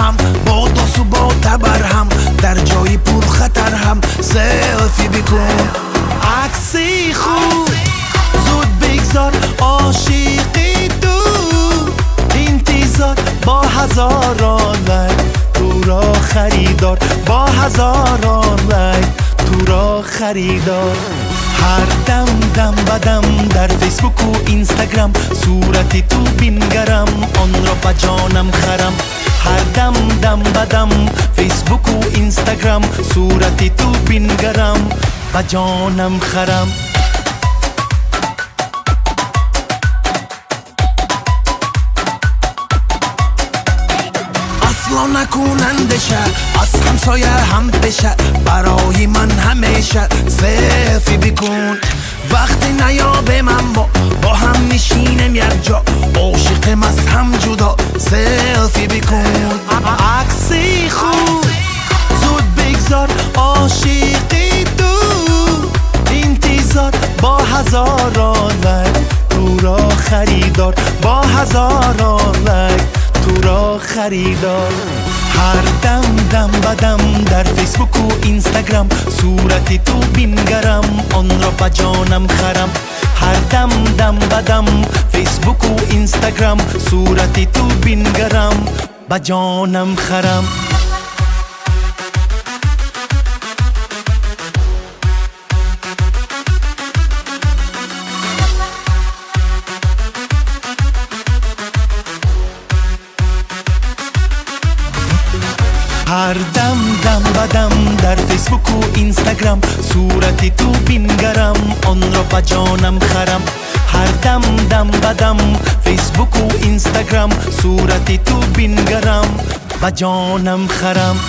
هم، با داس و با تبر هم، در جای پر خطر هم سلفی بکن. عکسی خوب زود بگذار، عاشقی تو انتظار، با هزاران لایک تو را خریدار، با هزاران لایک تو را خریدار. هر دم دم بدم در فیسبوک و اینستاگرام، صورتی تو بینگرم آن را با جانم خرم. هر دم دم بدم فیسبوک و اینستاگرام، صورتی تو بینگرم با جانم خرم. اصلا نکننده شه، از همسایه هم بشه، برای من همیشه سلفی بکن. وقتی نیابه من با هم نشینم یک جا، عاشقم از هم جدا سلفی بکن. عکسی خوب زود بگذار، عاشقی تو انتظار، با هزاران لایک تو را خریدار، با هزاران لایک تو را خریدار. هر دم دم بدم در فیسبوک و اینستاگرام، صورتی تو بینگرم آن را با جانم خرم. هر دم دم بدم فیسبوک و اینستاگرام، صورتی تو بینگرم با جانم خرم. هر دم دم بدم در فیسبوک و اینستاگرام، صورتی تو بینگرم آن را با جانم خرم. هر دم دم بدم فیسبوک و اینستاگرام، صورتی تو بینگرم با جانم خرم.